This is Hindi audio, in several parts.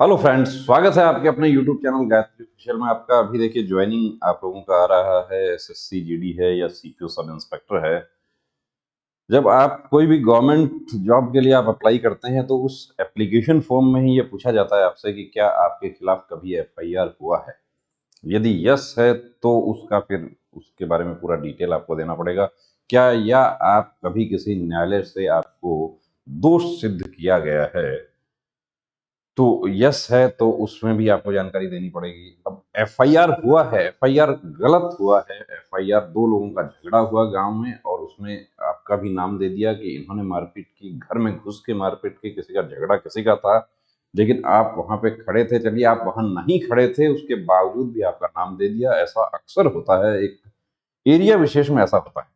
हेलो फ्रेंड्स, स्वागत है आपके अपने यूट्यूब चैनल गायत्री ऑफिशियल में। आपका अभी देखिए ज्वाइनिंग आप लोगों का आ रहा है। एसएससी जीडी है या सीपीओ सब इंस्पेक्टर है। जब आप कोई भी गवर्नमेंट जॉब के लिए आप अप्लाई करते हैं तो उस एप्लीकेशन फॉर्म में ही ये पूछा जाता है आपसे कि क्या आपके खिलाफ कभी एफआईआर हुआ है। यदि यस है तो उसका फिर उसके बारे में पूरा डिटेल आपको देना पड़ेगा। क्या या आप कभी किसी न्यायालय से आपको दोष सिद्ध किया गया है तो यस है तो उसमें भी आपको जानकारी देनी पड़ेगी। अब एफआईआर हुआ है, एफआईआर गलत हुआ है। एफआईआर दो लोगों का झगड़ा हुआ गांव में और उसमें आपका भी नाम दे दिया कि इन्होंने मारपीट की, घर में घुस के मारपीट की, किसी का झगड़ा किसी का था, लेकिन आप वहां पे खड़े थे। चलिए आप वहां नहीं खड़े थे, उसके बावजूद भी आपका नाम दे दिया। ऐसा अक्सर होता है, एक एरिया विशेष में ऐसा होता है।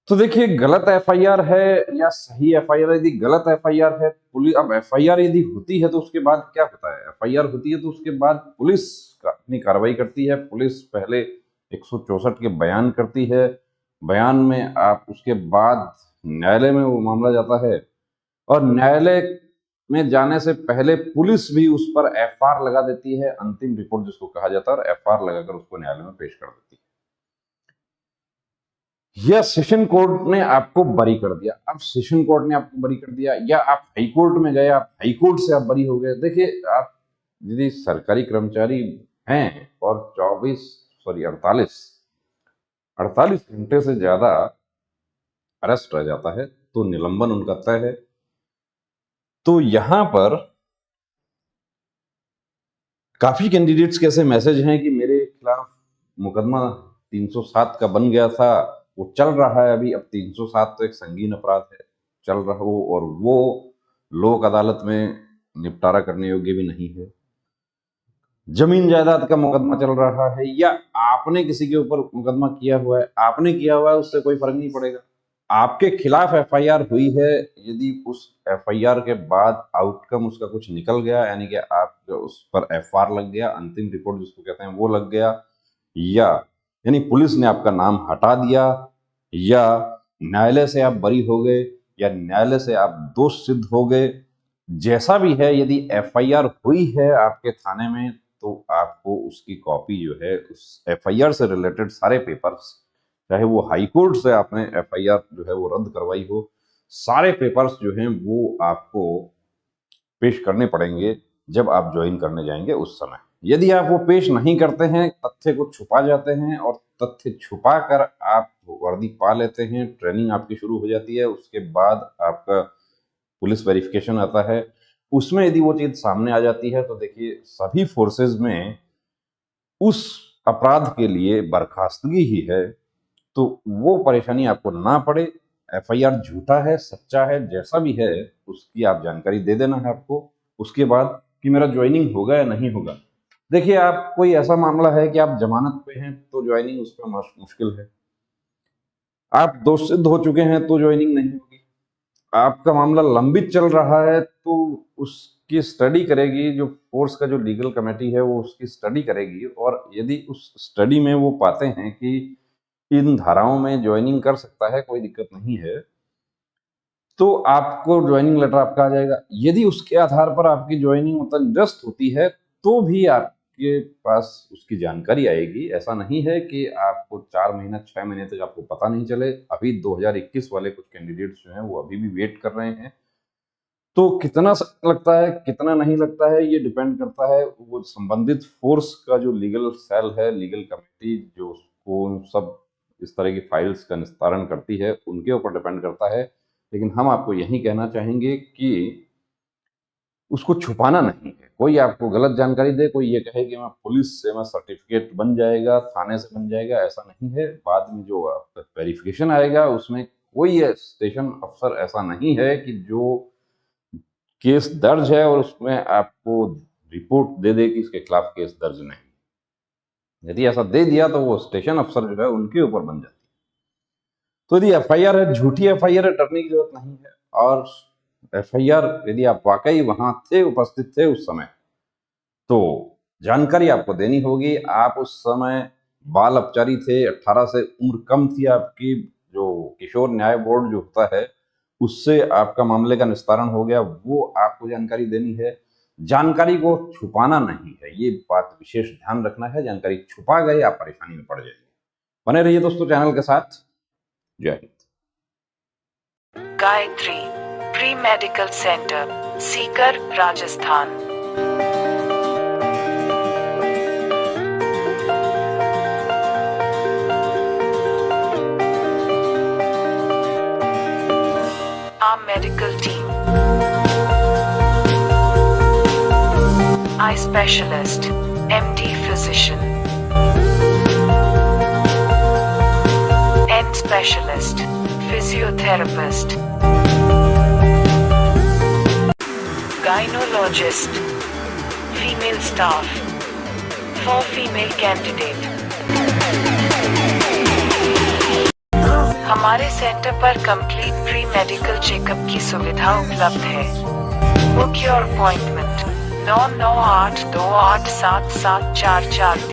तो देखिए, गलत एफआईआर है या सही एफआईआर, यदि गलत एफआईआर है पुलिस, अब एफआईआर यदि होती है तो उसके बाद क्या होता है? एफआईआर होती है तो उसके बाद पुलिस अपनी कार्रवाई करती है। पुलिस पहले 164 के बयान करती है। बयान में आप उसके बाद न्यायालय में वो मामला जाता है और न्यायालय में जाने से पहले पुलिस भी उस पर एफआर लगा देती है, अंतिम रिपोर्ट जिसको कहा जाता है, और एफआर लगाकर उसको न्यायालय में पेश कर देती है। या सेशन कोर्ट ने आपको बरी कर दिया। अब सेशन कोर्ट ने आपको बरी कर दिया या आप हाई कोर्ट में गए, आप हाई कोर्ट से आप बरी हो गए। देखिए, आप यदि सरकारी कर्मचारी हैं और 48 घंटे से ज्यादा अरेस्ट रह जाता है तो निलंबन उनका तय है। तो यहां पर काफी कैंडिडेट्स के ऐसे मैसेज हैं कि मेरे खिलाफ मुकदमा 307 का बन गया था, वो चल रहा है अभी। अब 307 तो एक संगीन अपराध है, चल रहा हो, और वो लोक अदालत में निपटारा करने योग्य भी नहीं है। जमीन जायदाद का मुकदमा चल रहा है या आपने किसी के ऊपर मुकदमा किया हुआ है, आपने किया हुआ है, उससे कोई फर्क नहीं पड़ेगा। आपके खिलाफ एफआईआर हुई है, यदि उस एफआईआर के बाद आउटकम उसका कुछ निकल गया, यानी कि आप उस पर एफआर लग गया, अंतिम रिपोर्ट जिसको कहते हैं वो लग गया, या यानी पुलिस ने आपका नाम हटा दिया, या न्यायालय से आप बरी हो गए, या न्यायालय से आप दोष सिद्ध हो गए, जैसा भी है, यदि एफआईआर हुई है आपके थाने में तो आपको उसकी कॉपी जो है, उस एफआईआर से रिलेटेड सारे पेपर्स, चाहे वो हाई कोर्ट से आपने एफआईआर जो है वो रद्द करवाई हो, सारे पेपर्स जो हैं वो आपको पेश करने पड़ेंगे जब आप ज्वाइन करने जाएंगे उस समय। यदि आप वो पेश नहीं करते हैं, तथ्य को छुपा जाते हैं और तथ्य छुपा कर आप वर्दी पा लेते हैं, ट्रेनिंग आपकी शुरू हो जाती है, उसके बाद आपका पुलिस वेरिफिकेशन आता है, उसमें यदि वो चीज सामने आ जाती है तो देखिए, सभी फोर्सेज में उस अपराध के लिए बर्खास्तगी ही है। तो वो परेशानी आपको ना पड़े। एफआईआर झूठा है, सच्चा है, जैसा भी है, उसकी आप जानकारी दे देना है आपको। उसके बाद कि मेरा ज्वाइनिंग होगा या नहीं होगा। देखिए, आप कोई ऐसा मामला है कि आप जमानत पे हैं तो ज्वाइनिंग उस पर मुश्किल है। आप दोषित हो चुके हैं तो ज्वाइनिंग नहीं होगी। आपका मामला लंबित चल रहा है तो उसकी स्टडी करेगी जो फोर्स का जो लीगल कमेटी है, वो उसकी स्टडी करेगी, और यदि उस स्टडी में वो पाते हैं कि इन धाराओं में ज्वाइनिंग कर सकता है, कोई दिक्कत नहीं है, तो आपको ज्वाइनिंग लेटर आपका आ जाएगा। यदि उसके आधार पर आपकी ज्वाइनिंग मतलब निरस्त होती है तो भी आपके पास उसकी जानकारी आएगी। ऐसा नहीं है कि आपको 4 महीना 6 महीने तक आपको पता नहीं चले। अभी 2021 वाले कुछ कैंडिडेट्स जो हैं वो अभी भी वेट कर रहे हैं। तो कितना समय लगता है, कितना नहीं लगता है, ये डिपेंड करता है वो संबंधित फोर्स का जो लीगल सेल है, लीगल कमेटी जो उसको उन सब इस तरह की फाइल्स का निस्तारण करती है, उनके ऊपर डिपेंड करता है। लेकिन हम आपको यही कहना चाहेंगे कि उसको छुपाना नहीं है। कोई आपको गलत जानकारी दे, कोई ये कहे कि मैं पुलिस से मैं सर्टिफिकेट बन जाएगा, थाने से बन जाएगा, ऐसा नहीं है। बाद में जो आपका वेरिफिकेशन आएगा उसमें कोई स्टेशन अफसर ऐसा नहीं है कि जो केस दर्ज है और उसमें आपको रिपोर्ट दे दे कि इसके खिलाफ केस दर्ज नहीं। यदि ऐसा दे दिया तो वो स्टेशन अफसर जो है उनके ऊपर बन जाती है। तो यदि एफआईआर है, झूठी एफआईआर है, डरने की जरूरत नहीं है। और एफआईआर यदि आप वाकई वहां थे, उपस्थित थे उस समय, तो जानकारी आपको देनी होगी। आप उस समय बाल अपचारी थे, 18 से उम्र कम थी आपकी। जो किशोर न्याय बोर्ड जो होता है उससे आपका मामले का निस्तारण हो गया, वो आपको जानकारी देनी है। जानकारी को छुपाना नहीं है, ये बात विशेष ध्यान रखना है। जानकारी छुपा गए आप परेशानी में पड़ जाएंगे। बने रहिए दोस्तों चैनल के साथ। जय Hind. Gayatri pre medical centre, Sikar, Rajasthan. Our medical team: eye specialist, MD physician, end specialist, physiotherapist, gynecologist, female staff, for female candidate। हमारे सेंटर पर कंप्लीट प्री मेडिकल चेकअप की सुविधा उपलब्ध है। Book your appointment 9982877444।